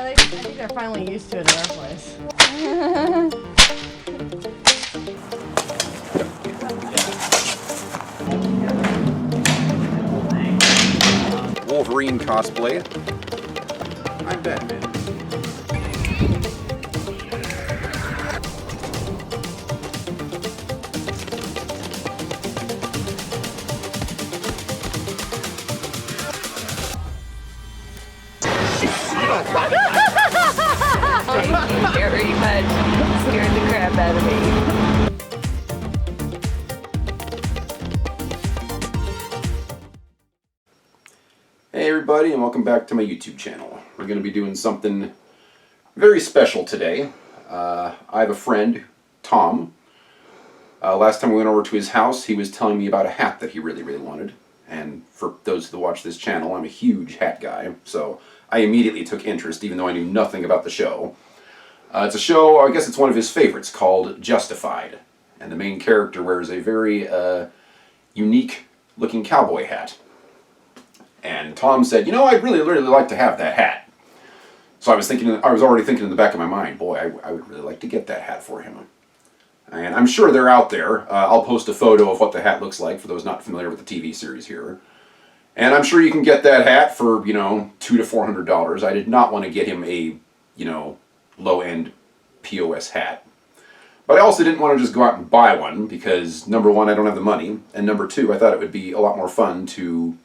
Yeah, I think they're finally used to it at our place. Wolverine cosplay. I'm Batman. Thank you very much. Scared the crap out of me. Hey everybody, and welcome back to my YouTube channel. We're going to be doing something very special today. I have a friend, Tom. Last time we went over to his house, he was telling me about a hat that he really wanted. And for those who watch this channel, I'm a huge hat guy, so I immediately took interest, even though I knew nothing about the show. It's a show, I guess it's one of his favorites, called Justified. And the main character wears a very unique looking cowboy hat. And Tom said, you know, I'd really like to have that hat. So I was already thinking in the back of my mind, boy, I would really like to get that hat for him. And I'm sure they're out there. I'll post a photo of what the hat looks like for those not familiar with the TV series here. And I'm sure you can get that hat for, you know, $200 to $400. I did not want to get him a, you know, low-end POS hat. But I also didn't want to just go out and buy one because, number one, I don't have the money. And number two, I thought it would be a lot more fun to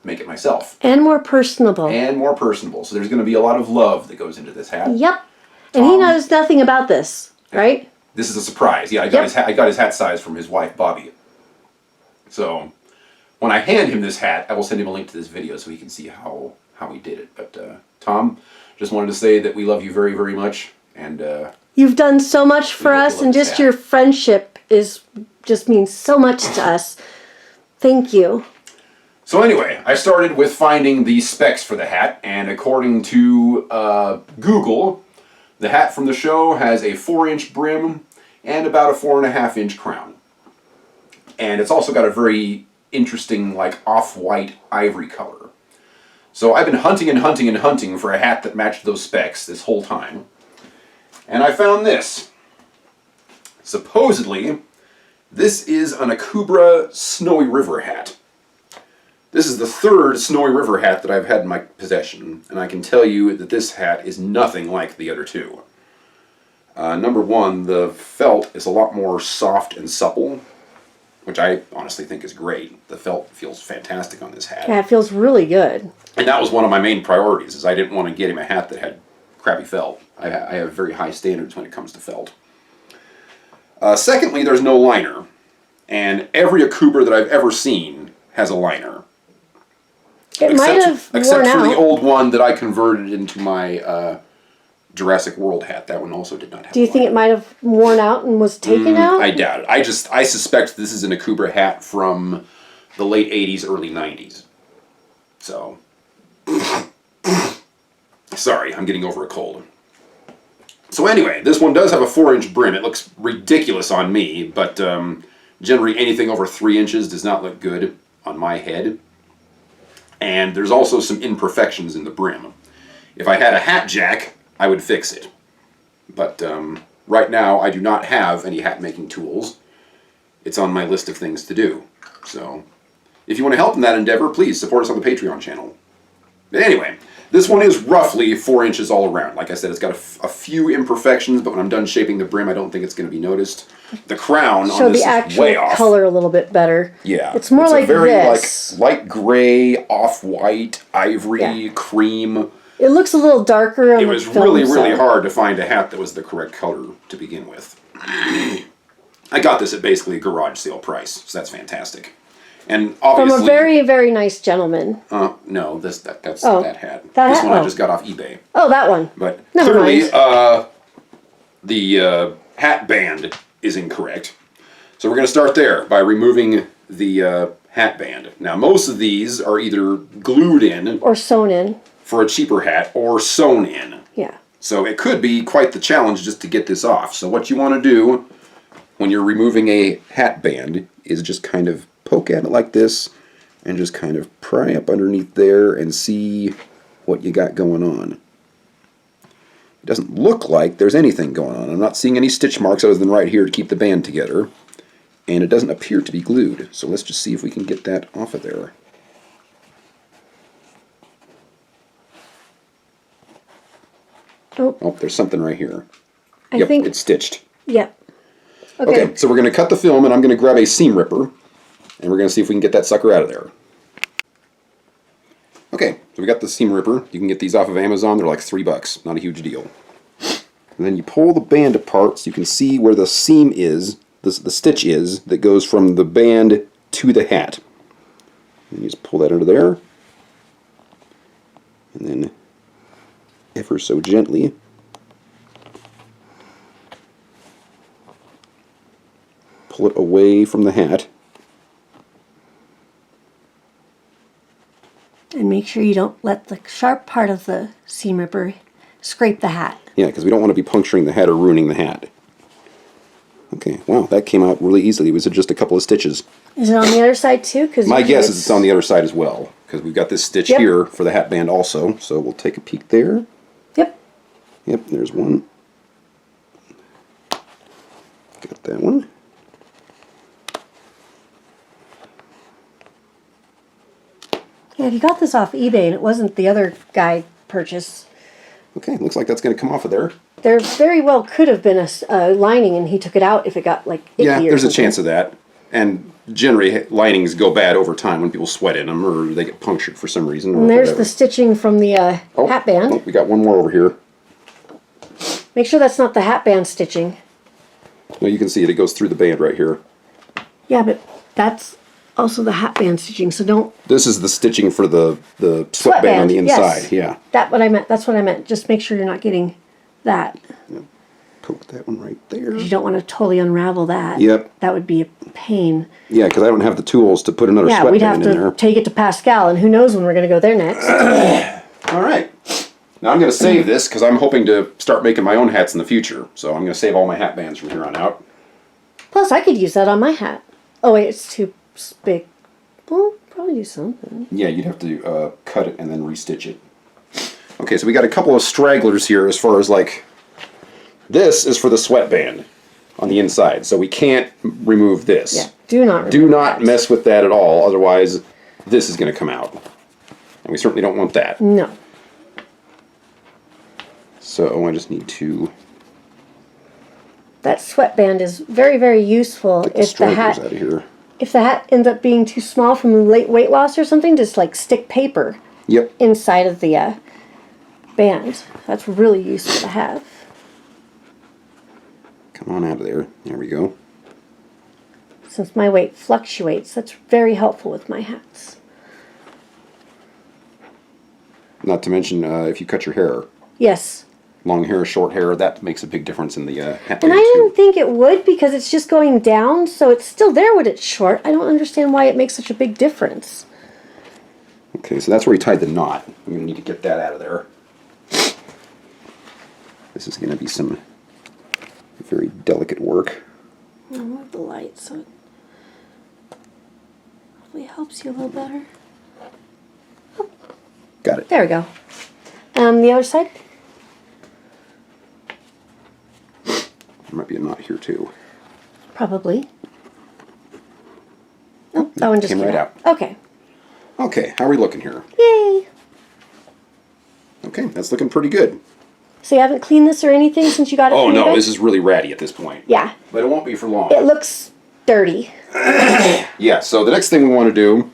make it myself. And more personable. And more personable. So there's going to be a lot of love that goes into this hat. Yep. And he knows nothing about this, right? This is a surprise. Yeah, I got his hat size from his wife, Bobby. So when I hand him this hat, I will send him a link to this video so he can see how he did it. But Tom, just wanted to say that we love you very much. And you've done so much for us, and just your friendship just means so much to us. Thank you. So anyway, I started with finding the specs for the hat, and according to Google, the hat from the show has a 4-inch brim and about a 4.5-inch crown. And it's also got a very interesting, like, off-white ivory color. So I've been hunting for a hat that matched those specs this whole time. And I found this. Supposedly, this is an Akubra Snowy River hat. This is the third Snowy River hat that I've had in my possession, and I can tell you that this hat is nothing like the other two. Number one, the felt is a lot more soft and supple, which I honestly think is great. The felt feels fantastic on this hat. Yeah, it feels really good. And that was one of my main priorities, is I didn't want to get him a hat that had crappy felt. I have very high standards when it comes to felt. Secondly, there's no liner, and every Akubra that I've ever seen has a liner. It might have worn except for out. the old one that I converted into my Jurassic World hat. That one also did not have. Do you think it might have worn out and was taken out? I doubt it. I suspect this is an Akubra hat from the late 80s, early 90s. So, sorry, I'm getting over a cold. So anyway, this one does have a 4-inch brim. It looks ridiculous on me, but generally anything over 3 inches does not look good on my head. And there's also some imperfections in the brim. If I had a hat jack, I would fix it. But right now, I do not have any hat making tools. It's on my list of things to do. So if you want to help in that endeavor, please support us on the Patreon channel. But anyway, this one is roughly 4 inches all around. Like I said, it's got a few imperfections, but when I'm done shaping the brim, I don't think it's going to be noticed. The crown on this is way off. Show the actual color a little bit better. Yeah. It's more like a very, this. like, light gray, off-white, ivory, cream. It looks a little darker on It the was film really side. hard to find a hat that was the correct color to begin with. I got this at basically a garage sale price, so that's fantastic. And obviously, From a very nice gentleman. no, that's that hat. That this hat? one I Oh. just got off eBay. Oh, that one. But Never clearly, mind. the hat band is incorrect. So we're going to start there by removing the hat band. Now, most of these are either glued in Or sewn in. for a cheaper hat or sewn in. Yeah. So it could be quite the challenge just to get this off. So what you want to do when you're removing a hat band is just kind of poke at it like this and just kind of pry up underneath there and see what you got going on. It doesn't look like there's anything going on. I'm not seeing any stitch marks other than right here to keep the band together. And it doesn't appear to be glued. So let's just see if we can get that off of there. Oh, there's something right here. I think it's stitched. Yep. Okay, so we're going to cut the film, and I'm going to grab a seam ripper, and we're going to see if we can get that sucker out of there. Okay, so we got the seam ripper. You can get these off of Amazon. They're like $3. Not a huge deal. And then you pull the band apart so you can see where the seam is, the stitch is, that goes from the band to the hat. And you just pull that under there. And then, ever so gently, pull it away from the hat. And make sure you don't let the sharp part of the seam ripper scrape the hat. Yeah, because we don't want to be puncturing the hat or ruining the hat. Okay, wow, that came out really easily. It was just a couple of stitches. Is it on the other side too? My guess is it's on the other side as well, because we've got this stitch here for the hat band also. So we'll take a peek there. Yep. Yep, there's one. Got that one. Yeah, if you got this off eBay and it wasn't the other guy purchase. Okay, looks like that's going to come off of there. There very well could have been a lining and he took it out if it got like icky. Yeah, there's or a chance of that. And generally, linings go bad over time when people sweat in them or they get punctured for some reason. And there's the stitching from the hat band. Oh, we got one more over here. Make sure that's not the hat band stitching. No, you can see it. It goes through the band right here. Yeah, but that's also the hat band stitching, so don't... This is the stitching for the sweatband on the inside, yes. yeah. That's what I meant. Just make sure you're not getting that. Yep. Poke that one right there. You don't want to totally unravel that. Yep. That would be a pain. Yeah, because I don't have the tools to put another Yeah, we'd have sweatband in there. to take it to Pascal, and who knows when we're going to go there next. All right. Now I'm going to save this because I'm hoping to start making my own hats in the future. So I'm going to save all my hat bands from here on out. Plus, I could use that on my hat. Oh, wait, it's too big. Well, probably do something. Yeah, you'd have to cut it and then restitch it. Okay, so we got a couple of stragglers here as far as like... This is for the sweatband on the inside, so we can't remove this. Yeah, do not remove Do not that. mess with that at all, otherwise this is going to come out. And we certainly don't want that. No. So I just need to That sweatband is very, very useful get the if the stragglers hat... out of here. If the hat ends up being too small from late weight loss or something, just like stick paper Yep. inside of the band. That's really useful to have. Come on out of there. There we go. Since my weight fluctuates, that's very helpful with my hats. Not to mention if you cut your hair. Yes. Long hair, short hair, that makes a big difference in the hat And band I too. didn't think it would because it's just going down, so it's still there when it's short. I don't understand why it makes such a big difference. Okay, so that's where we tied the knot. I'm going to need to get that out of there. This is going to be some very delicate work. I'll move the light so it hopefully helps you a little better. Got it. There we go. The other side? There might be a knot here too. Probably. Oh, that one just came right out. Okay. Okay, how are we looking here? Yay! Okay, that's looking pretty good. So you haven't cleaned this or anything since you got it Oh from no, eBay? this is really ratty at this point. Yeah. But it won't be for long. It looks dirty. Yeah, so the next thing we want to do,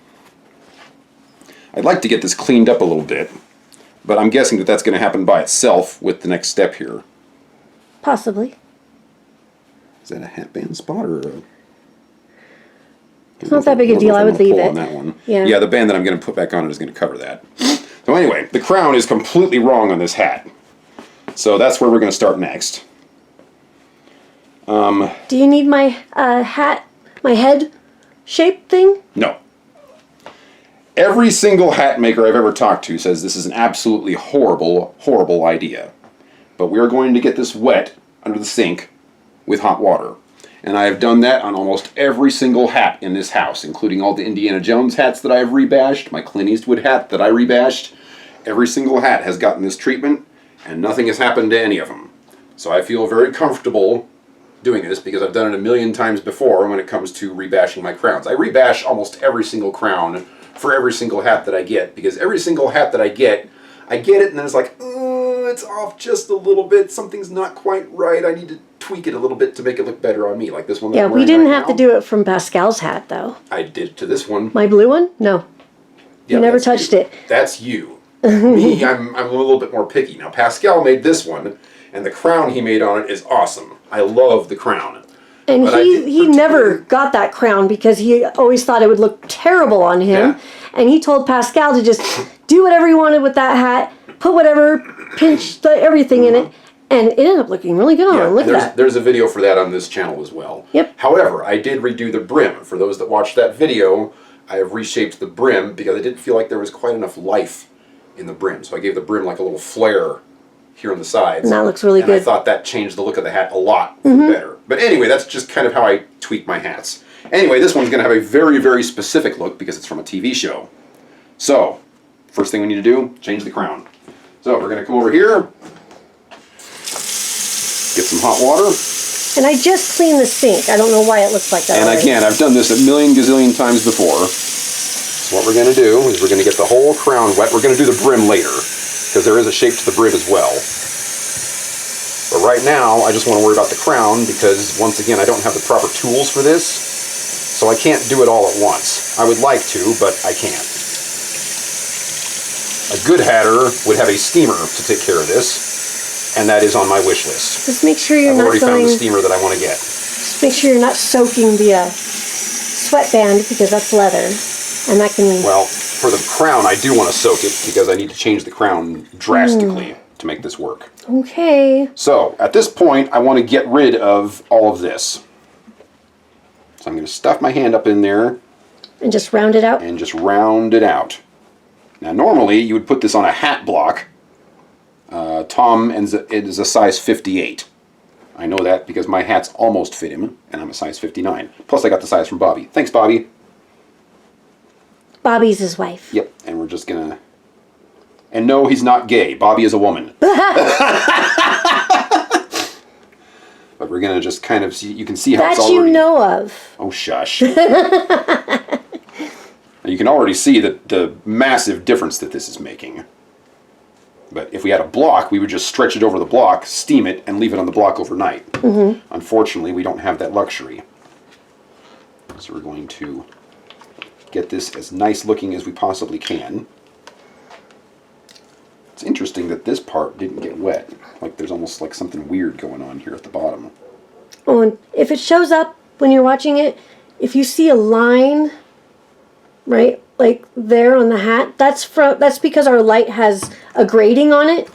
I'd like to get this cleaned up a little bit, but I'm guessing that that's going to happen by itself with the next step here. Possibly. Is that a hat band spot or a... It's not that big a deal. I would leave it. On that one. Yeah. Yeah, the band that I'm going to put back on it is going to cover that. So anyway, the crown is completely wrong on this hat. So that's where we're going to start next. Do you need my hat, my head shape thing? No. Every single hat maker I've ever talked to says this is an absolutely horrible, horrible idea. But we're going to get this wet under the sink with hot water. And I have done that on almost every single hat in this house, including all the Indiana Jones hats that I have rebashed, my Clint Eastwood hat that I rebashed. Every single hat has gotten this treatment, and nothing has happened to any of them. So I feel very comfortable doing this because I've done it a million times before when it comes to rebashing my crowns. I rebash almost every single crown for every single hat that I get, because every single hat that I get it and then it's like, oh, it's off just a little bit, something's not quite right, I need to tweak it a little bit to make it look better on me, like this one that Yeah, I'm we wearing didn't right have now. to do it from Pascal's hat, though. I did it to this one. My blue one? No. Yeah, You never that's touched you. it. That's you. Me, I'm a little bit more picky. Now, Pascal made this one, and the crown he made on it is awesome. I love the crown. And But I didn't he never got that crown because he always thought it would look terrible on him. Yeah. And he told Pascal to just do whatever he wanted with that hat, put whatever, pinch everything in it, and it ended up looking really good on him. Look and at that. there's a video for that on this channel as well. Yep. However, I did redo the brim. For those that watched that video, I have reshaped the brim because I didn't feel like there was quite enough life in the brim. So I gave the brim like a little flare here on the sides. And that looks really and I good. thought that changed the look of the hat a lot better. But anyway, that's just kind of how I tweak my hats. Anyway, this one's going to have a very, very specific look because it's from a TV show. So, first thing we need to do, change the crown. So we're going to come over here, get some hot water. And I just cleaned the sink. I don't know why it looks like that. And already. again, I've done this a million gazillion times before. So what we're going to do is we're going to get the whole crown wet. We're going to do the brim later, because there is a shape to the brim as well. But right now, I just want to worry about the crown, because once again, I don't have the proper tools for this, so I can't do it all at once. I would like to, but I can't. A good hatter would have a steamer to take care of this, and that is on my wish list. Just make sure you're I've not already found going. the steamer that I want to get. Just make sure you're not soaking the sweatband because that's leather, and that can. Well, for the crown, I do want to soak it because I need to change the crown drastically to make this work. Okay. So, at this point, I want to get rid of all of this. So I'm going to stuff my hand up in there And just round it out. and just round it out. Now, normally, you would put this on a hat block. Tom is a size 58. I know that because my hats almost fit him, and I'm a size 59. Plus, I got the size from Bobby. Thanks, Bobby. Bobby's his wife. Yep, and we're just gonna... And no, he's not gay. Bobby is a woman. But we're gonna just kind of see... You can see how it's That already... you know of. Oh, shush. You can already see the massive difference that this is making. But if we had a block, we would just stretch it over the block, steam it, and leave it on the block overnight. Unfortunately, we don't have that luxury. So we're going to get this as nice looking as we possibly can. It's interesting that this part didn't get wet. Like there's almost like something weird going on here at the bottom. Oh, and if it shows up when you're watching it, if you see a line, right, like there on the hat, that's because our light has a grating on it.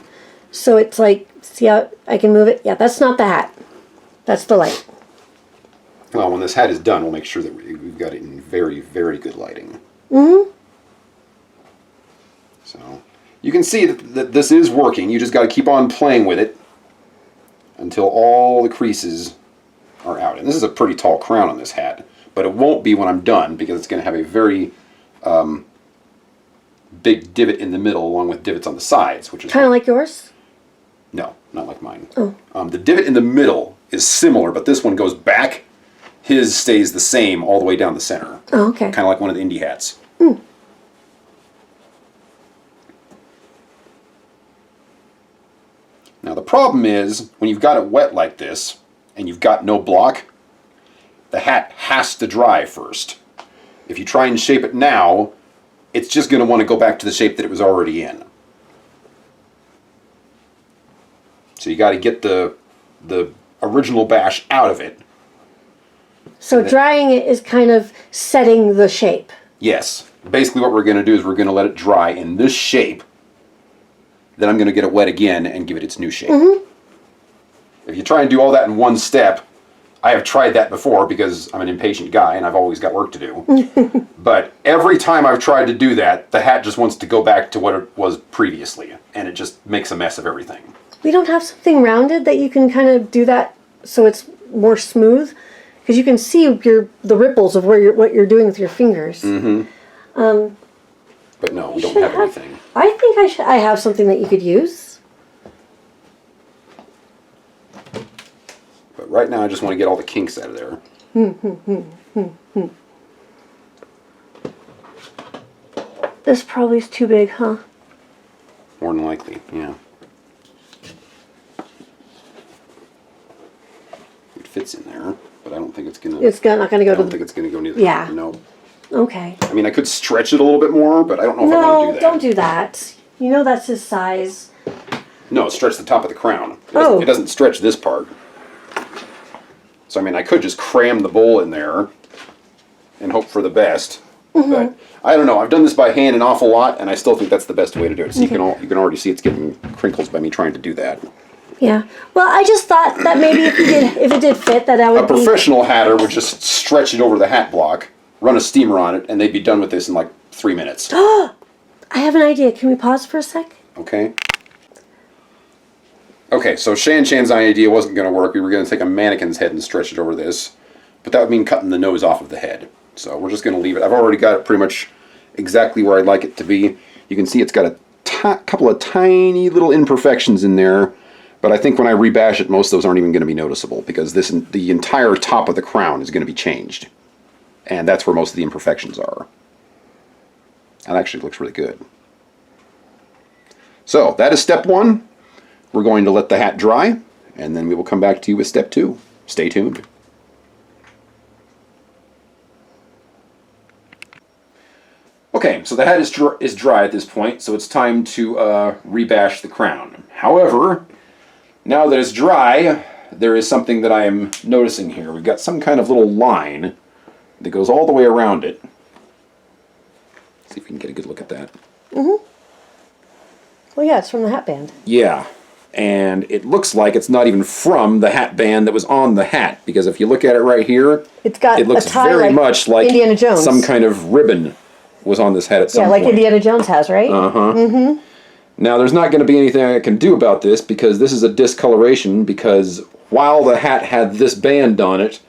So it's like, see how I can move it? Yeah, that's not the hat. That's the light. Well, when this hat is done, we'll make sure that we've got it in very, very good lighting. So, you can see that this is working. You just got to keep on playing with it until all the creases are out. And this is a pretty tall crown on this hat, but it won't be when I'm done because it's going to have a very big divot in the middle along with divots on the sides, which is... Kind of like yours? No, not like mine. Oh. The divot in the middle is similar, but this one goes back. His stays the same all the way down the center. Oh, okay. Kind of like one of the indie hats. Now the problem is, when you've got it wet like this, and you've got no block, the hat has to dry first. If you try and shape it now, it's just going to want to go back to the shape that it was already in. So you got to get the original bash out of it. So drying it is kind of setting the shape. Yes. Basically what we're going to do is we're going to let it dry in this shape. Then I'm going to get it wet again and give it its new shape. If you try and do all that in one step, I have tried that before because I'm an impatient guy and I've always got work to do. But every time I've tried to do that, the hat just wants to go back to what it was previously. And it just makes a mess of everything. We don't have something rounded that you can kind of do that so it's more smooth? Because you can see the ripples of what you're doing with your fingers. But no, we don't have anything. I think I have something that you could use. right now I just want to get all the kinks out of there. This probably is too big, huh? More than likely, yeah. It fits in there, but I don't think it's gonna. It's not gonna go I to don't think the. it's gonna go near the. Yeah. No. Okay. I mean, I could stretch it a little bit more, but I don't know if I want to do No, that. don't do that. You know that's his size. No, stretch the top of the crown. Oh. It doesn't stretch this part. So, I mean, I could just cram the bowl in there and hope for the best. But I don't know. I've done this by hand an awful lot, and I still think that's the best way to do it. So you can already see it's getting crinkles by me trying to do that. Yeah. Well, I just thought that maybe if it did fit, that A would be. professional hatter would just stretch it over the hat block, run a steamer on it, and they'd be done with this in like 3 minutes. I have an idea. Can we pause for a sec? Okay. Okay, so Shan Chan's idea wasn't going to work. We were going to take a mannequin's head and stretch it over this. But that would mean cutting the nose off of the head. So we're just going to leave it. I've already got it pretty much exactly where I'd like it to be. You can see it's got a couple of tiny little imperfections in there. But I think when I rebash it, most of those aren't even going to be noticeable because the entire top of the crown is going to be changed. And that's where most of the imperfections are. That actually looks really good. So that is step 1. We're going to let the hat dry, and then we will come back to you with step 2. Stay tuned. Okay, so the hat is dry at this point, so it's time to rebash the crown. However, now that it's dry, there is something that I am noticing here. We've got some kind of little line that goes all the way around it. See if we can get a good look at that. Mm-hmm. Well, yeah, it's from the hat band. Yeah. And it looks like it's not even from the hat band that was on the hat, because if you look at it right here, it looks a tie very much like Indiana Jones. Some kind of ribbon was on this hat at some point. Yeah, like Indiana Jones has, right? Uh-huh. Mm-hmm. Now, there's not going to be anything I can do about this, because this is a discoloration, because while the hat had this band on it,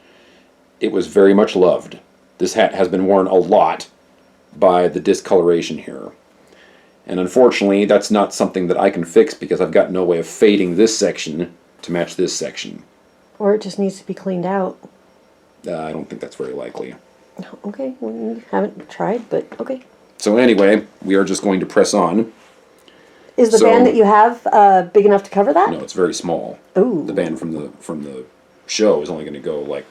it was very much loved. This hat has been worn a lot by the discoloration here. And unfortunately, that's not something that I can fix because I've got no way of fading this section to match this section. Or it just needs to be cleaned out. I don't think that's very likely. Okay, well, haven't tried, but okay. So anyway, we are just going to press on. Is the band that you have big enough to cover that? No, it's very small. Ooh. The band from the show is only going to go like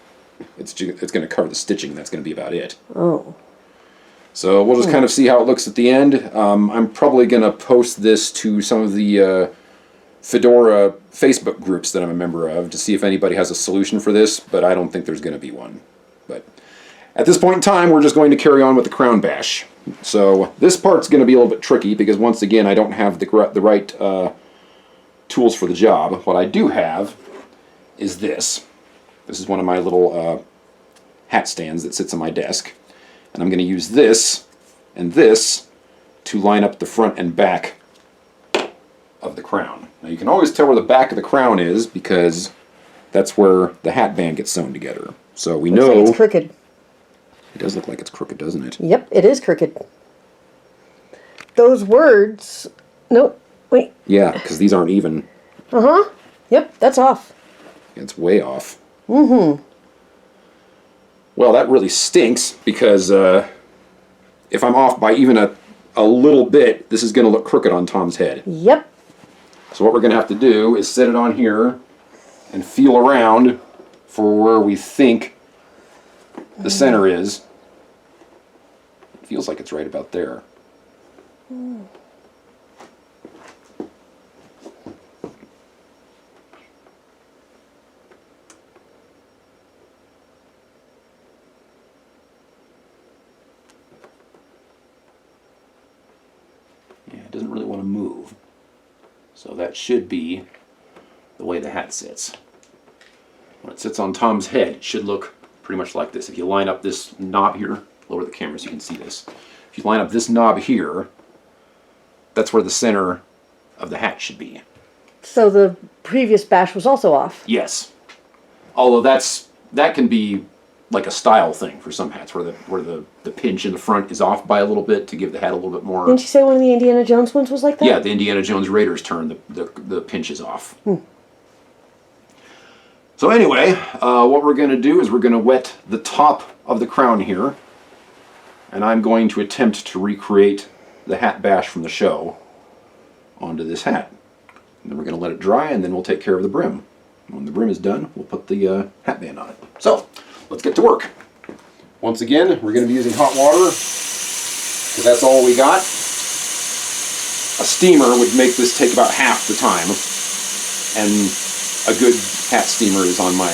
it's going to cover the stitching. That's going to be about it. Oh. So we'll just kind of see how it looks at the end. I'm probably going to post this to some of the Fedora Facebook groups that I'm a member of to see if anybody has a solution for this, but I don't think there's going to be one. But at this point in time, we're just going to carry on with the crown bash. So this part's going to be a little bit tricky because once again, I don't have the right tools for the job. What I do have is this. This is one of my little hat stands that sits on my desk. And I'm going to use this and this to line up the front and back of the crown. Now you can always tell where the back of the crown is because that's where the hat band gets sewn together. So we know... Looks like it's crooked. It does look like it's crooked, doesn't it? Yep, it is crooked. Those words... Nope, wait. Yeah, because these aren't even. Uh-huh. Yep, that's off. It's way off. Mm-hmm. Well, that really stinks because if I'm off by even a little bit, this is going to look crooked on Tom's head. Yep. So what we're going to have to do is set it on here and feel around for where we think the center is. It feels like it's right about there. It doesn't really want to move. So that should be the way the hat sits. When it sits on Tom's head, it should look pretty much like this. If you line up this knob here, lower the camera so you can see this. If you line up this knob here, that's where the center of the hat should be. So the previous bash was also off. Yes. Although that can be like a style thing for some hats, where the pinch in the front is off by a little bit to give the hat a little bit more. Didn't you say one of the Indiana Jones ones was like that? Yeah, the Indiana Jones Raiders turn, the pinch is off. So anyway, what we're going to do is we're going to wet the top of the crown here, and I'm going to attempt to recreate the hat bash from the show onto this hat. And then we're going to let it dry, and then we'll take care of the brim. And when the brim is done, we'll put the hat band on it. So, let's get to work. Once again, we're going to be using hot water, because that's all we got. A steamer would make this take about half the time, and a good hat steamer is on my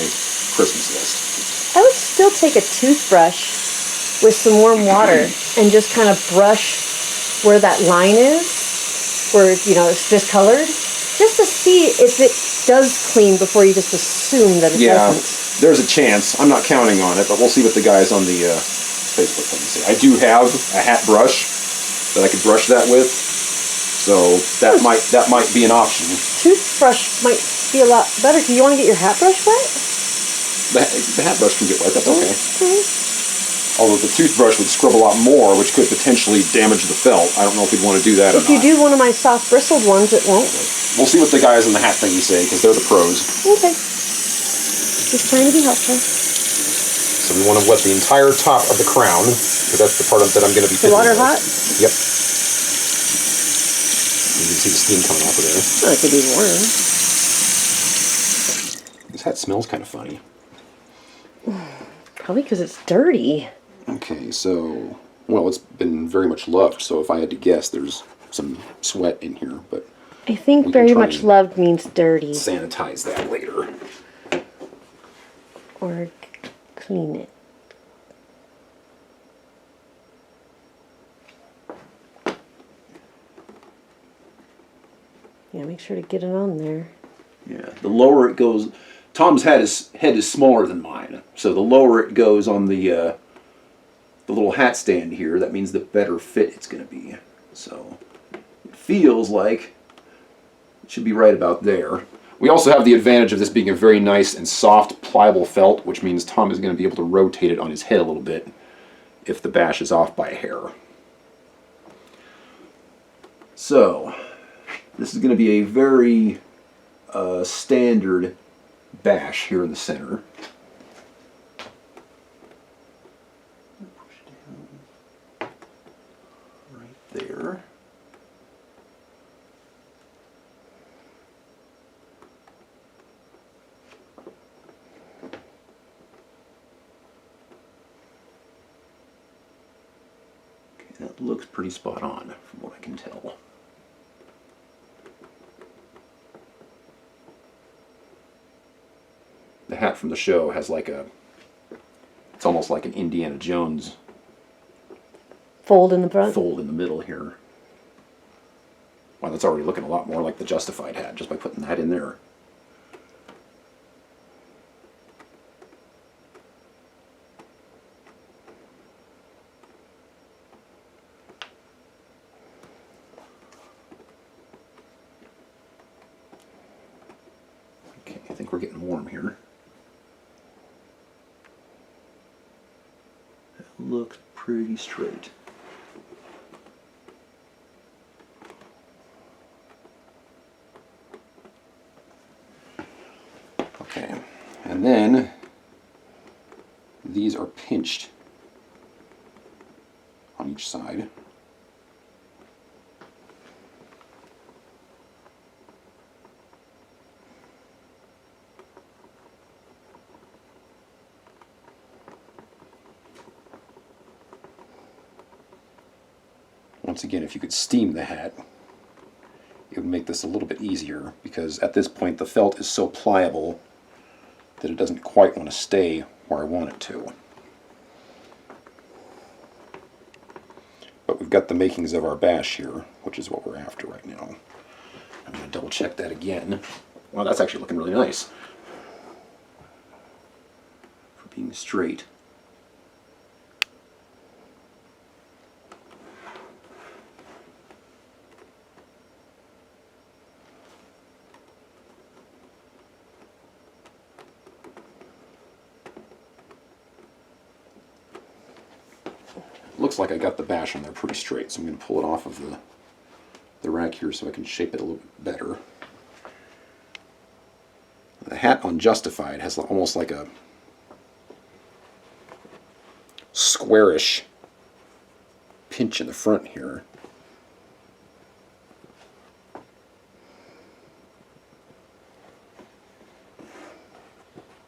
Christmas list. I would still take a toothbrush with some warm water and just kind of brush where that line is, where, you know, it's discolored, just to see if it does clean before you just assume that it doesn't. There's a chance. I'm not counting on it, but we'll see what the guys on the Facebook thing say. I do have a hat brush that I could brush that with, so that might be an option. Toothbrush might be a lot better. Do you want to get your hat brush wet? The hat brush can get wet, that's okay. Although the toothbrush would scrub a lot more, which could potentially damage the felt. I don't know if we'd want to do that or not. If you do one of my soft bristled ones, it won't. We'll see what the guys in the hat thingy say, because they're the pros. Okay. Just trying to be helpful. So we want to wet the entire top of the crown, because that's the part that I'm going to be The water hot? Yep. You can see the steam coming off of there. Oh, it could be warm. This hat smells kind of funny. Probably because it's dirty. Okay, so, well, it's been very much loved, so if I had to guess, there's some sweat in here, but I think very much loved means dirty. sanitize that later. Or clean it. Yeah, make sure to get it on there. Yeah, the lower it goes, Tom's head is smaller than mine, so the lower it goes on the little hat stand here, that means the better fit it's going to be. So it feels like it should be right about there. We also have the advantage of this being a very nice and soft, pliable felt, which means Tom is going to be able to rotate it on his head a little bit if the bash is off by a hair. So this is going to be a very standard bash here in the center. Push down right there. Okay, that looks pretty spot on from what I can tell. The hat from the show has like it's almost like an Indiana Jones Fold in the front? fold in the middle here. Wow, that's already looking a lot more like the Justified hat just by putting that in there. Okay, I think we're getting warm here. Looks pretty straight. Okay, and then these are pinched on each side. Once again, if you could steam the hat, it would make this a little bit easier, because at this point the felt is so pliable that it doesn't quite want to stay where I want it to. But we've got the makings of our bash here, which is what we're after right now. I'm going to double check that again. Wow, that's actually looking really nice for being straight. Looks like I got the bash on there pretty straight, so I'm going to pull it off of the rack here so I can shape it a little bit better. the hat on Justified has almost like a squarish pinch in the front here.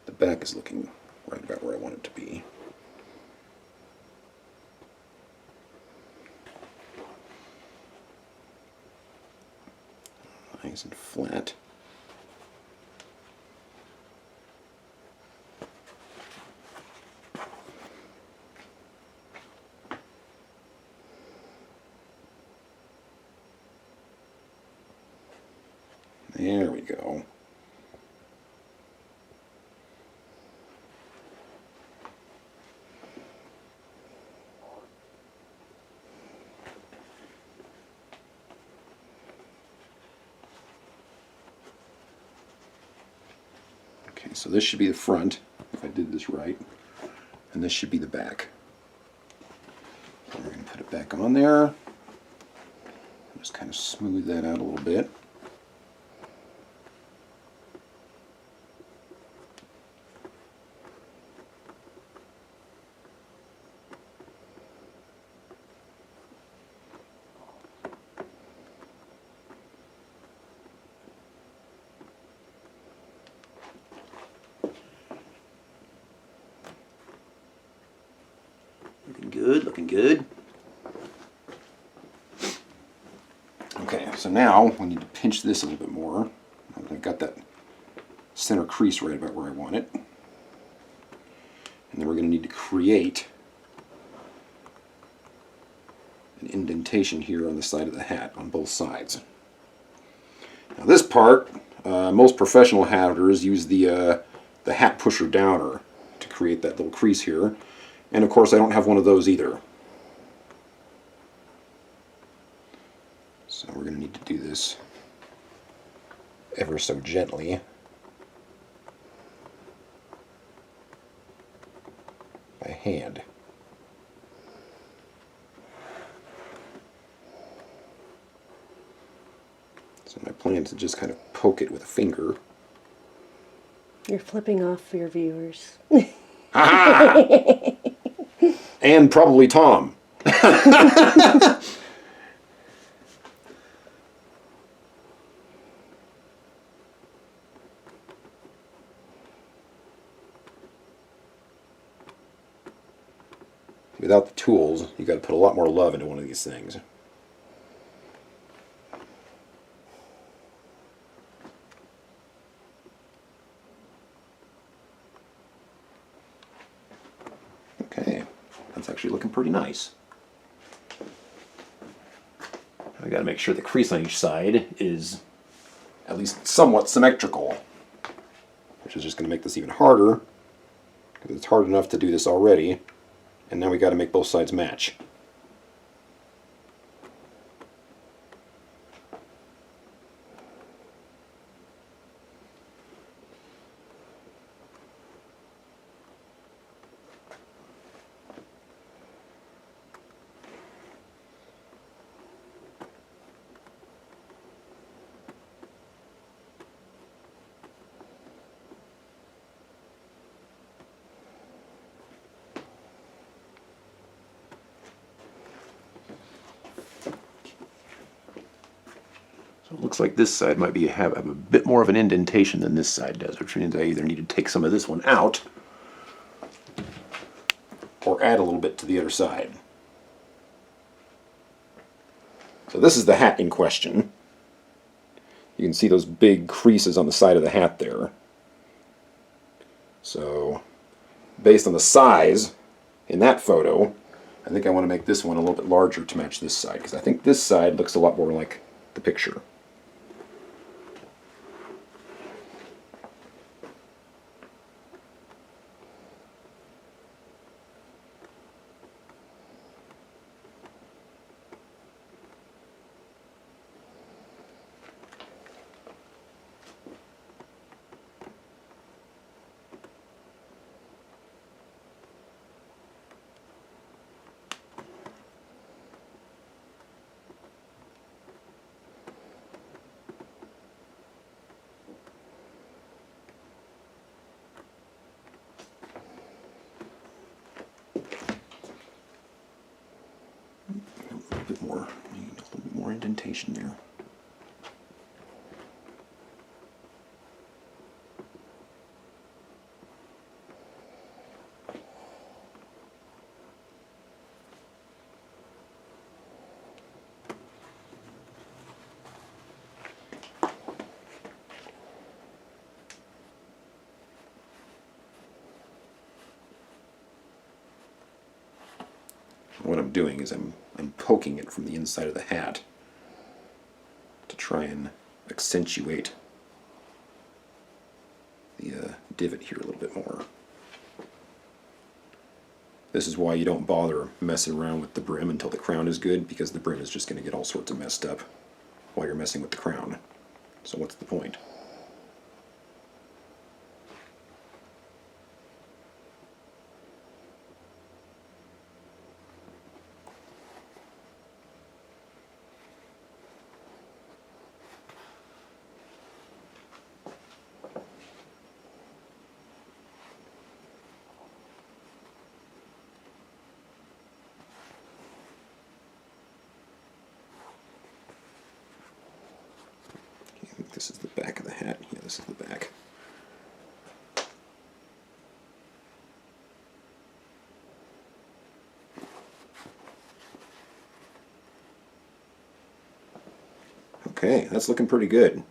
The back is looking right about where I want it to be. Nice and flat. There we go. Okay, so this should be the front, if I did this right, and this should be the back. So we're going to put it back on there. Just kind of smooth that out a little bit. Looking good, looking good. Okay, so now we need to pinch this a little bit more. I've got that center crease right about where I want it. And then we're going to need to create an indentation here on the side of the hat on both sides. Now this part, most professional hatters use the hat pusher downer to create that little crease here. And of course I don't have one of those either. So we're going to need to do this ever so gently by hand. So my plan is to just kind of poke it with a finger. You're flipping off for your viewers. And probably Tom. Without the tools, you got to put a lot more love into one of these things. Okay, that's actually looking pretty nice. I got to make sure the crease on each side is at least somewhat symmetrical, which is just going to make this even harder, because it's hard enough to do this already, and now we got to make both sides match. So it looks like this side might have a bit more of an indentation than this side does, which means I either need to take some of this one out or add a little bit to the other side. So this is the hat in question. You can see those big creases on the side of the hat there. So based on the size in that photo, I think I want to make this one a little bit larger to match this side, because I think this side looks a lot more like the picture. more. Need a little bit more indentation there. What I'm doing is I'm poking it from the inside of the hat to try and accentuate the divot here a little bit more. This is why you don't bother messing around with the brim until the crown is good, because the brim is just going to get all sorts of messed up while you're messing with the crown. So what's the point? I think this is the back of the hat. Yeah, this is the back. Okay, that's looking pretty good.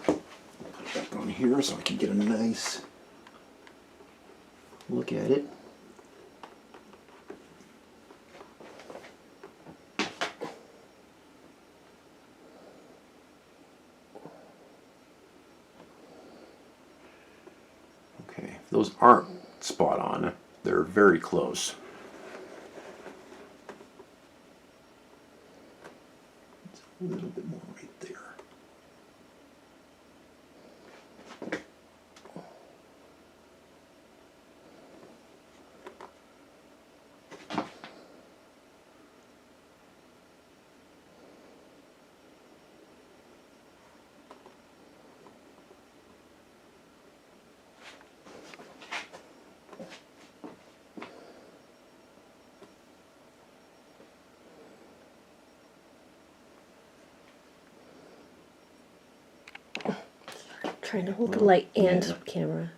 Put it back on here so I can get a nice look at it. Okay, if those aren't spot on, they're very close. It's a little bit more right there. Trying to hold the light and Yeah. camera.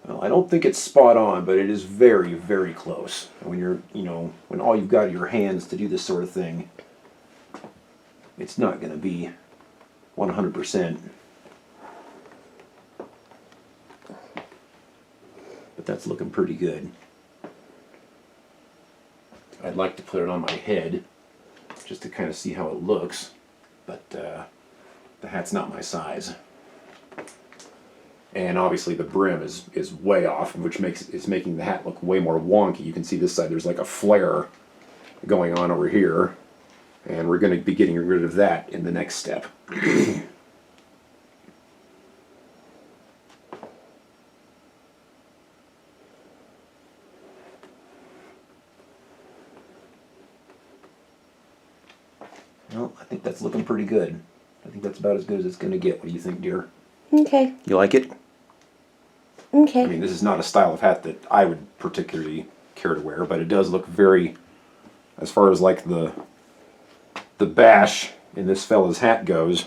Well, I don't think it's spot on, but it is very, very close. When you're, when all you've got are your hands to do this sort of thing, it's not going to be 100%. But that's looking pretty good. I'd like to put it on my head just to kind of see how it looks, but the hat's not my size. And obviously the brim is way off, which is making the hat look way more wonky. You can see this side, there's like a flare going on over here, and we're going to be getting rid of that in the next step. Well, I think that's looking pretty good. I think that's about as good as it's going to get. What do you think, dear? Okay. You like it? Okay. I mean, this is not a style of hat that I would particularly care to wear, but it does look very, as far as like the bash in this fella's hat goes,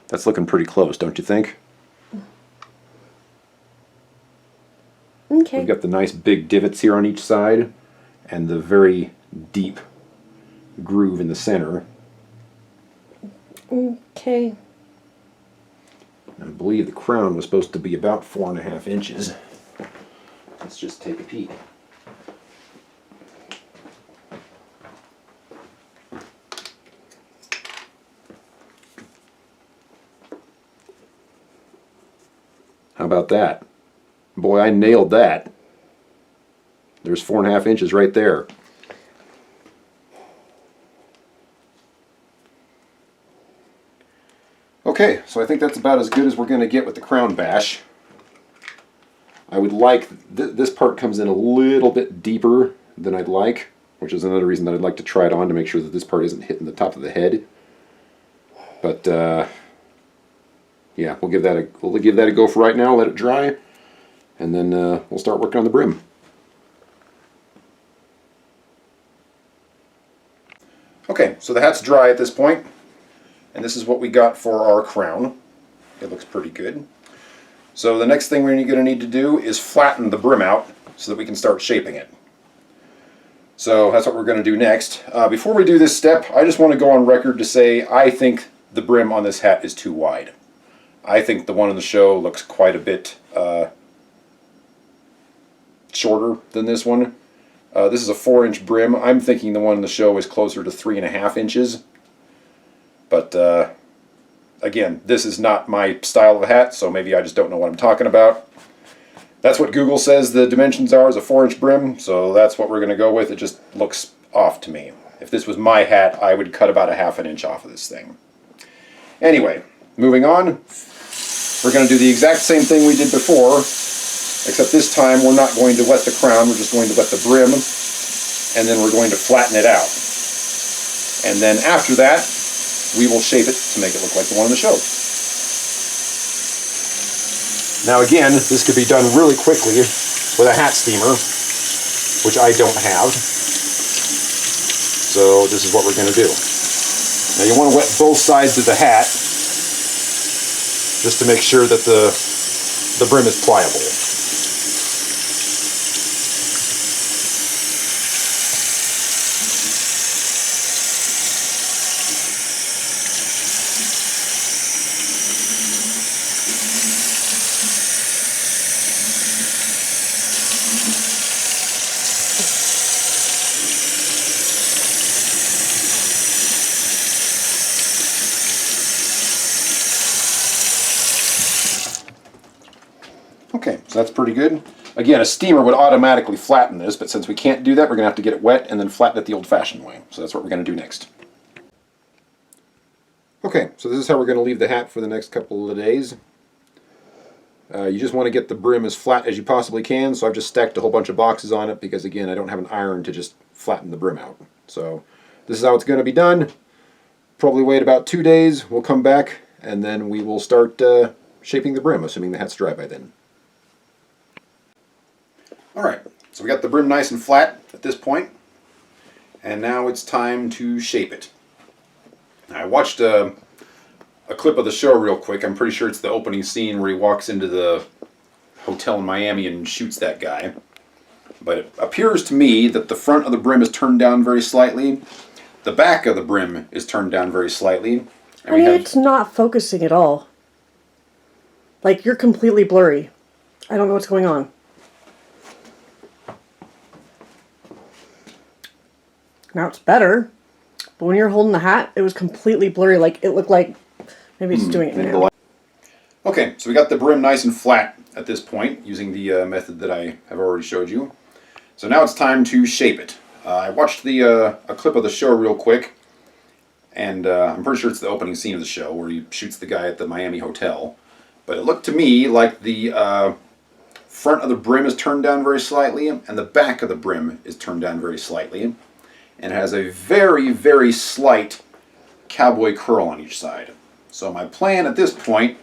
that's looking pretty close, don't you think? Okay. We've got the nice big divots here on each side, and the very deep groove in the center. Okay. I believe the crown was supposed to be about 4.5 inches. Let's just take a peek. How about that? Boy, I nailed that. There's 4.5 inches right there. Okay, so I think that's about as good as we're going to get with the crown bash. I would like, this part comes in a little bit deeper than I'd like, which is another reason that I'd like to try it on to make sure that this part isn't hitting the top of the head. But yeah, we'll give that a go for right now. Let it dry, and then we'll start working on the brim. Okay, so the hat's dry at this point, and this is what we got for our crown. It looks pretty good. So the next thing we're going to need to do is flatten the brim out so that we can start shaping it. So that's what we're going to do next. Before we do this step, I just want to go on record to say I think the brim on this hat is too wide. I think the one on the show looks quite a bit shorter than this one. This is a 4-inch brim. I'm thinking the one in the show is closer to 3.5 inches. But again, this is not my style of hat, so maybe I just don't know what I'm talking about. That's what Google says the dimensions are, is a 4-inch brim, so that's what we're going to go with. It just looks off to me. If this was my hat, I would cut about a 1/2 inch off of this thing. Anyway, moving on. We're going to do the exact same thing we did before, except this time we're not going to wet the crown, we're just going to wet the brim, and then we're going to flatten it out. And then after that, we will shape it to make it look like the one on the show. Now again, this could be done really quickly with a hat steamer, which I don't have. So this is what we're going to do. Now you want to wet both sides of the hat just to make sure that the brim is pliable. Okay, so that's pretty good. Again, a steamer would automatically flatten this, but since we can't do that, we're going to have to get it wet and then flatten it the old-fashioned way. So that's what we're going to do next. Okay, so this is how we're going to leave the hat for the next couple of days. You just want to get the brim as flat as you possibly can, so I've just stacked a whole bunch of boxes on it because, again, I don't have an iron to just flatten the brim out. So this is how it's going to be done. Probably wait about 2 days. We'll come back, and then we will start shaping the brim, assuming the hat's dry by then. Alright, so we got the brim nice and flat at this point, and now it's time to shape it. I watched a clip of the show real quick. I'm pretty sure it's the opening scene where he walks into the hotel in Miami and shoots that guy. But it appears to me that the front of the brim is turned down very slightly, the back of the brim is turned down very slightly. I mean, it's not focusing at all. Like, you're completely blurry. I don't know what's going on. Now it's better, but when you're holding the hat, it was completely blurry. Like, it looked like maybe it's doing it now. Okay, so we got the brim nice and flat at this point, using the method that I have already showed you. So now it's time to shape it. I watched a clip of the show real quick, and I'm pretty sure it's the opening scene of the show where he shoots the guy at the Miami hotel. But it looked to me like the front of the brim is turned down very slightly, and the back of the brim is turned down very slightly. And has a very, very slight cowboy curl on each side. So my plan at this point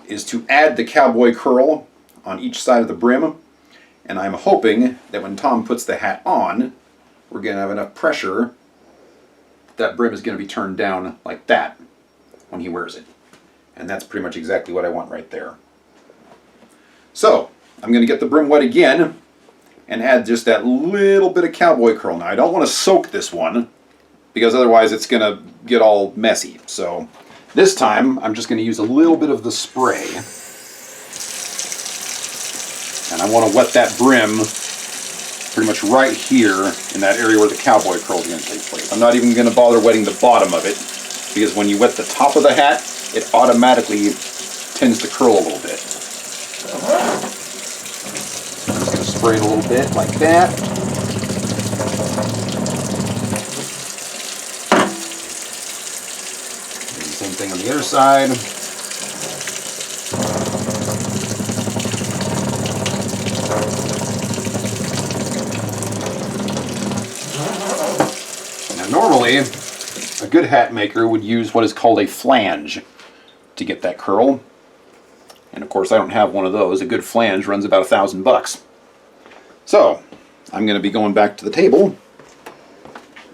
is to add the cowboy curl on each side of the brim, and I'm hoping that when Tom puts the hat on, we're going to have enough pressure that brim is going to be turned down like that when he wears it. And that's pretty much exactly what I want right there. So I'm going to get the brim wet again and add just that little bit of cowboy curl. Now I don't want to soak this one because otherwise it's going to get all messy. So this time I'm just going to use a little bit of the spray. And I want to wet that brim pretty much right here in that area where the cowboy curl is going to take place. I'm not even going to bother wetting the bottom of it because when you wet the top of the hat, it automatically tends to curl a little bit. Spray it a little bit like that. Do the same thing on the other side. Now normally, a good hat maker would use what is called a flange to get that curl. And of course I don't have one of those. A good flange runs about $1,000. So, I'm going to be going back to the table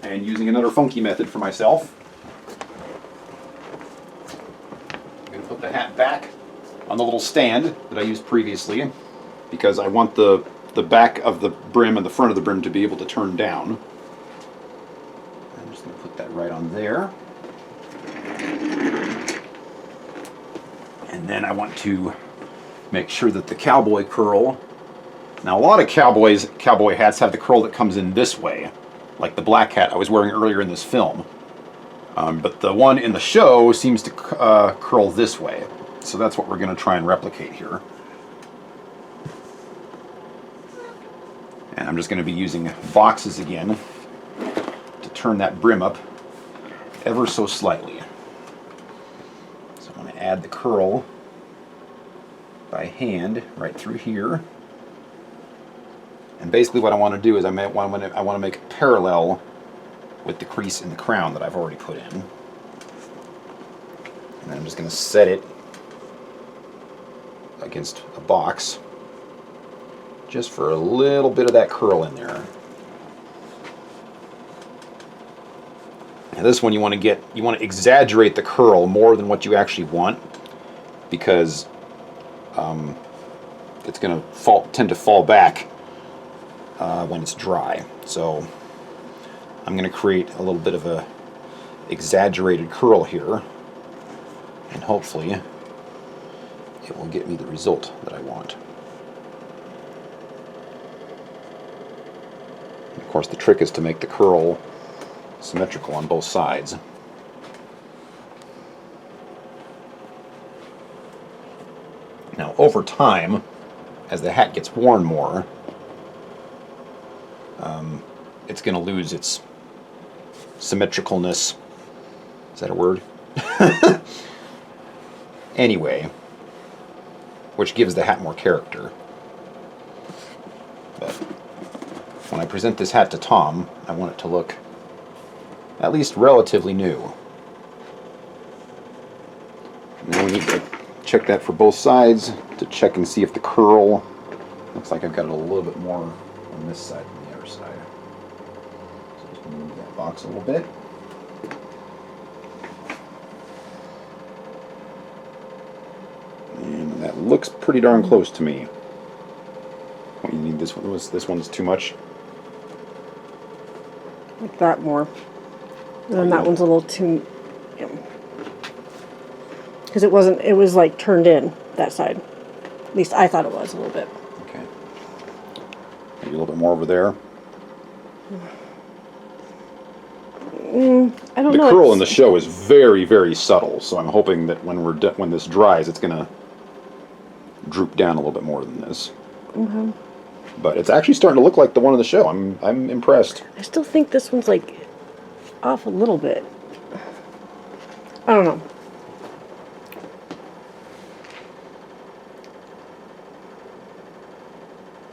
And using another funky method for myself, I'm going to put the hat back on the little stand that I used previously, because I want the back of the brim and the front of the brim to be able to turn down. I'm just going to put that right on there. And then I want to make sure that the cowboy curl. Now a lot of cowboy hats have the curl that comes in this way, like the black hat I was wearing earlier in this film. But the one in the show seems to curl this way. So that's what we're going to try and replicate here. And I'm just going to be using boxes again to turn that brim up ever so slightly. So I'm going to add the curl by hand right through here. And basically what I want to do is I want to make it parallel with the crease in the crown that I've already put in. And then I'm just going to set it against a box just for a little bit of that curl in there. And this one you want to exaggerate the curl more than what you actually want, because it's going to tend to fall back when it's dry. So I'm going to create a little bit of a exaggerated curl here, and hopefully it will get me the result that I want. And of course the trick is to make the curl symmetrical on both sides. Now over time, as the hat gets worn more, it's going to lose its symmetricalness. Is that a word? Anyway, which gives the hat more character. But when I present this hat to Tom, I want it to look at least relatively new. Now we need to check that for both sides to check and see if the curl, looks like I've got it a little bit more on this side than the other side. So just move that box a little bit. And that looks pretty darn close to me. What, you need this one? This one's too much? Like that more. And then that one's a little too... Because it was like turned in, that side. At least I thought it was a little bit. Okay. Maybe a little bit more over there. I don't know. The curl in the show is very, very subtle, so I'm hoping that when this dries, it's going to droop down a little bit more than this. Mm-hmm. But it's actually starting to look like the one in the show. I'm impressed. I still think this one's like off a little bit. I don't know.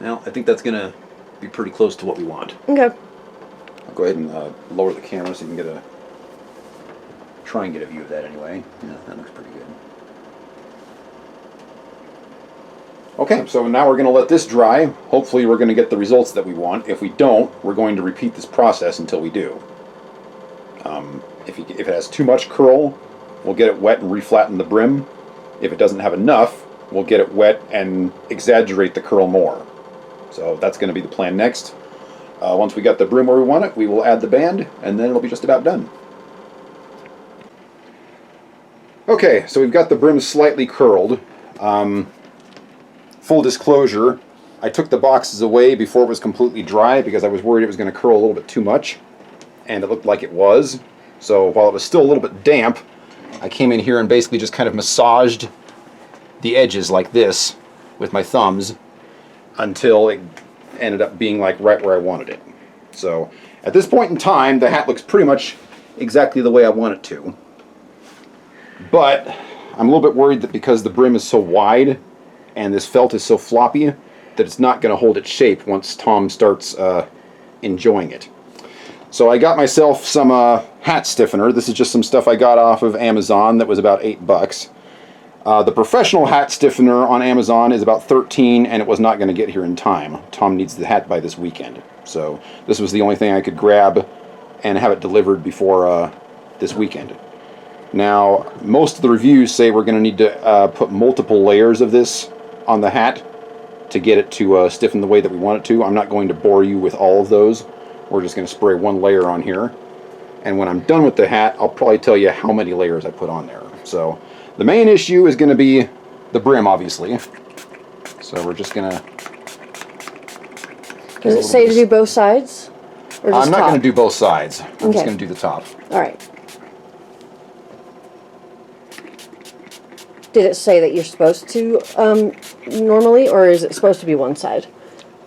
Well, I think that's going to be pretty close to what we want. Okay. I'll go ahead and lower the camera so you can try and get a view of that anyway. Yeah, that looks pretty good. Okay, so now we're going to let this dry. Hopefully we're going to get the results that we want. If we don't, we're going to repeat this process until we do. If it has too much curl, we'll get it wet and reflatten the brim. If it doesn't have enough, we'll get it wet and exaggerate the curl more. So that's going to be the plan next. Once we got the brim where we want it, we will add the band, and then it'll be just about done. Okay, so we've got the brim slightly curled. Full disclosure, I took the boxes away before it was completely dry because I was worried it was going to curl a little bit too much, and it looked like it was. So while it was still a little bit damp, I came in here and basically just kind of massaged the edges like this with my thumbs until it ended up being like right where I wanted it. So at this point in time, the hat looks pretty much exactly the way I want it to. But I'm a little bit worried that because the brim is so wide and this felt is so floppy that it's not going to hold its shape once Tom starts enjoying it. So I got myself some hat stiffener. This is just some stuff I got off of Amazon that was about $8. The professional hat stiffener on Amazon is about $13, and it was not going to get here in time. Tom needs the hat by this weekend. So this was the only thing I could grab and have it delivered before this weekend. Now, most of the reviews say we're going to need to put multiple layers of this on the hat to get it to stiffen the way that we want it to. I'm not going to bore you with all of those. We're just going to spray one layer on here. And when I'm done with the hat, I'll probably tell you how many layers I put on there. So the main issue is going to be the brim, obviously. So we're just going to... Does it say to do both sides? Or just I'm not top? going to do both sides. I'm just Okay. going to do the top. All right. Did it say that you're supposed to normally, or is it supposed to be one side?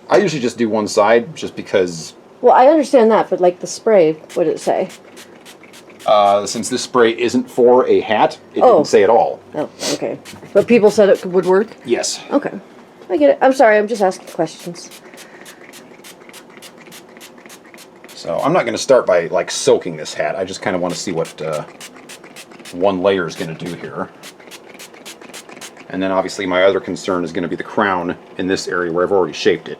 I usually just do one side, just because... Well, I understand that, but like the spray, what did it say? Since this spray isn't for a hat, it Oh. didn't say at all. Oh, okay. But people said it would work? Yes. Okay. I get it. I'm sorry, I'm just asking questions. So I'm not going to start by like soaking this hat. I just kind of want to see what one layer is going to do here. And then obviously my other concern is going to be the crown in this area where I've already shaped it.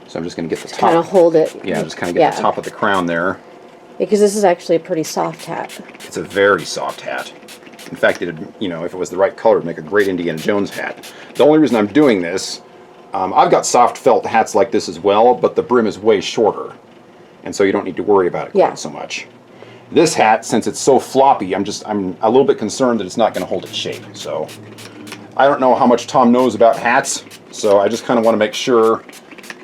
So I'm just going to get the top. Kind of hold it. Yeah, just kind of get the top of the crown there. Because this is actually a pretty soft hat. It's a very soft hat. In fact, it'd, you know, if it was the right color, it'd make a great Indiana Jones hat. The only reason I'm doing this, I've got soft felt hats like this as well, but the brim is way shorter. And so you don't need to worry about it quite so much. This hat, since it's so floppy, I'm a little bit concerned that it's not going to hold its shape. So I don't know how much Tom knows about hats, so I just kind of want to make sure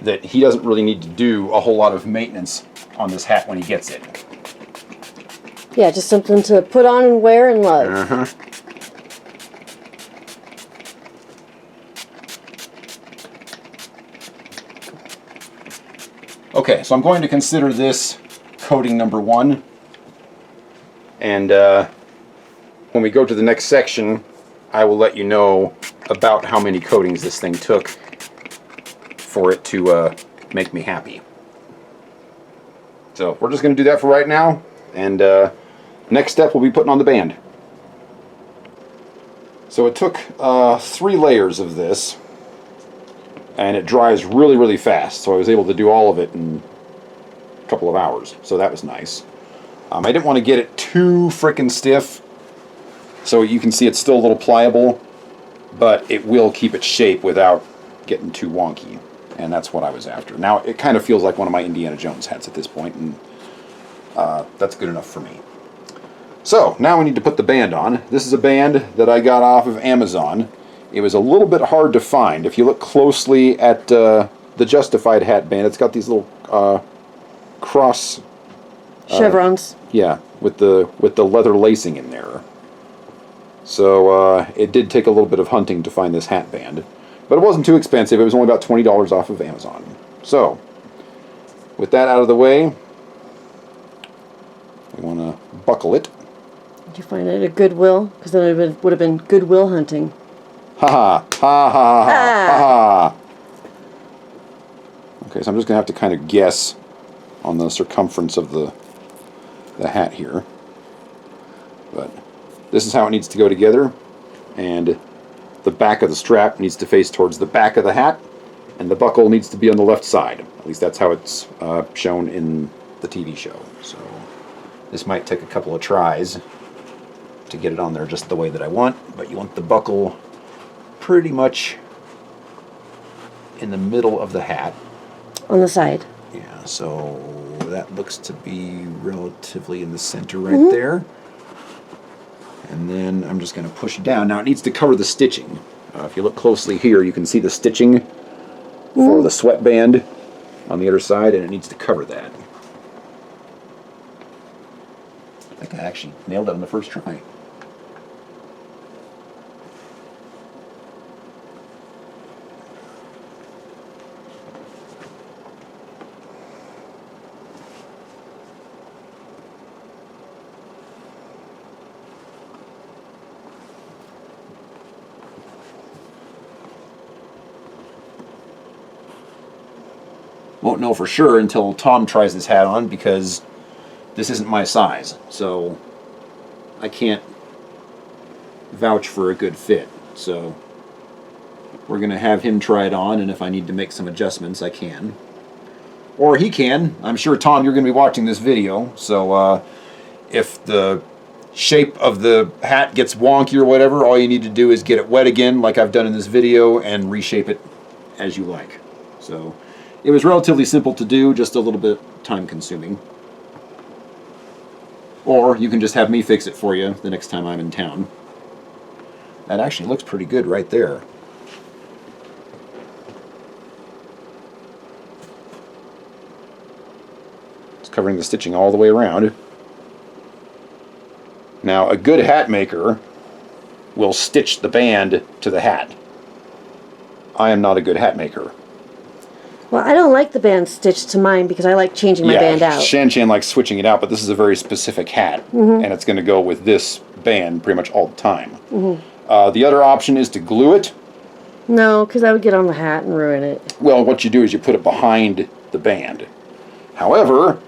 that he doesn't really need to do a whole lot of maintenance on this hat when he gets it. Yeah, just something to put on and wear and love. Uh-huh. Okay, so I'm going to consider this coating number 1. And when we go to the next section, I will let you know about how many coatings this thing took for it to make me happy. So we're just going to do that for right now. And next step will be putting on the band. So it took 3 layers of this. And it dries really, really fast. So I was able to do all of it in a couple of hours. So that was nice. I didn't want to get it too frickin' stiff. So you can see it's still a little pliable. But it will keep its shape without getting too wonky. And that's what I was after. Now it kind of feels like one of my Indiana Jones hats at this point. And that's good enough for me. So now we need to put the band on. This is a band that I got off of Amazon. It was a little bit hard to find. If you look closely at the Justified hat band, it's got these little cross Chevrons. Yeah, with the leather lacing in there. So it did take a little bit of hunting to find this hat band, but it wasn't too expensive. It was only about $20 off of Amazon. So with that out of the way, we want to buckle it. Did you find it at Goodwill? Because then it would have been Goodwill hunting. Ha ha ha ha ha ha. Okay, so I'm just gonna have to kind of guess on the circumference of the hat here. But this is how it needs to go together, and the back of the strap needs to face towards the back of the hat, and the buckle needs to be on the left side. At least that's how it's shown in the TV show. So this might take a couple of tries to get it on there just the way that I want, but you want the buckle pretty much in the middle of the hat. On the side. Yeah, so that looks to be relatively in the center right there. And then I'm just going to push it down. Now it needs to cover the stitching. If you look closely here, you can see the stitching for the sweatband on the other side, and it needs to cover that. I think I actually nailed it on the first try. Won't know for sure until Tom tries this hat on, because this isn't my size, so I can't vouch for a good fit. So we're going to have him try it on, and if I need to make some adjustments, I can. or he can. I'm sure, Tom, you're going to be watching this video, so if the shape of the hat gets wonky or whatever, all you need to do is get it wet again, like I've done in this video, and reshape it as you like. So it was relatively simple to do, just a little bit time consuming. Or you can just have me fix it for you the next time I'm in town. That actually looks pretty good right there. It's covering the stitching all the way around. Now, a good hat maker will stitch the band to the hat. I am not a good hat maker. Well, I don't like the band stitched to mine because I like changing my band out. Shan likes switching it out, but this is a very specific hat, and it's going to go with this band pretty much all the time. The other option is to glue it. No, because I would get on the hat and ruin it. Well, what you do is you put it behind the band. However,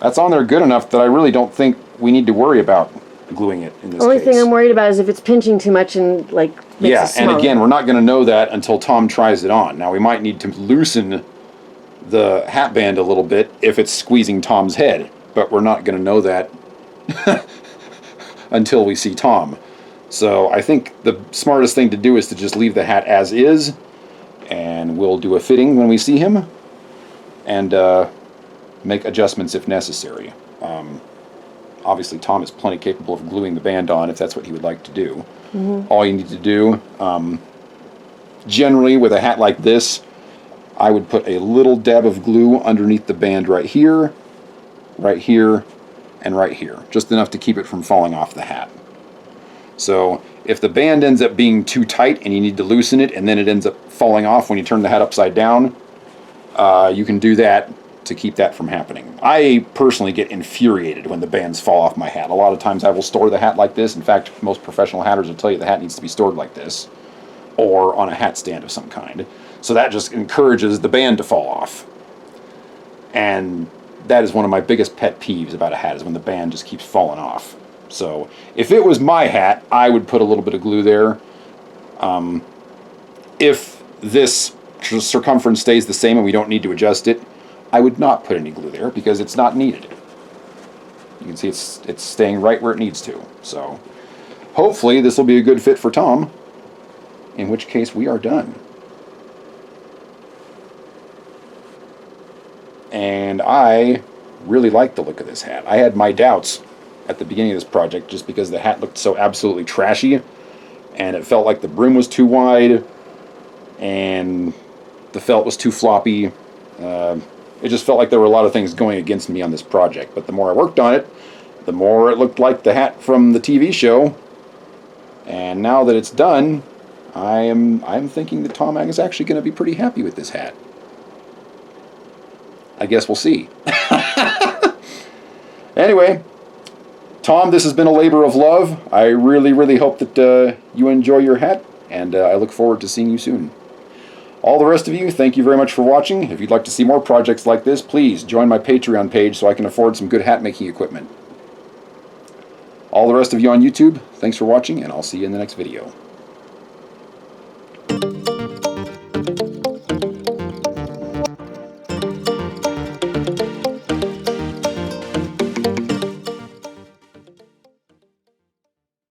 that's on there good enough that I really don't think we need to worry about gluing it in this The only case. thing I'm worried about is if it's pinching too much and like makes it smell. And again, we're not going to know that until Tom tries it on. Now, we might need to loosen the hat band a little bit if it's squeezing Tom's head, but we're not going to know that until we see Tom. So I think the smartest thing to do is to just leave the hat as is, and we'll do a fitting when we see him, and make adjustments if necessary. Obviously, Tom is plenty capable of gluing the band on if that's what he would like to do. All you need to do, generally with a hat like this, I would put a little dab of glue underneath the band right here, and right here. Just enough to keep it from falling off the hat. So if the band ends up being too tight and you need to loosen it and then it ends up falling off when you turn the hat upside down, you can do that to keep that from happening. I personally get infuriated when the bands fall off my hat. A lot of times I will store the hat like this. In fact, most professional hatters will tell you the hat needs to be stored like this, or on a hat stand of some kind. So that just encourages the band to fall off. And that is one of my biggest pet peeves about a hat, is when the band just keeps falling off. So if it was my hat, I would put a little bit of glue there. If this circumference stays the same and we don't need to adjust it, I would not put any glue there because it's not needed. You can see it's staying right where it needs to. So hopefully this will be a good fit for Tom, in which case we are done. And I really like the look of this hat. I had my doubts at the beginning of this project just because the hat looked so absolutely trashy, and it felt like the brim was too wide and the felt was too floppy. It just felt like there were a lot of things going against me on this project. But the more I worked on it, the more it looked like the hat from the TV show. And now that it's done, I'm thinking that Tom is actually going to be pretty happy with this hat. I guess we'll see. Anyway, Tom, this has been a labor of love. I really, really hope that you enjoy your hat, and I look forward to seeing you soon. All the rest of you, thank you very much for watching. If you'd like to see more projects like this, please join my Patreon page so I can afford some good hat making equipment. All the rest of you on YouTube, thanks for watching, and I'll see you in the next video.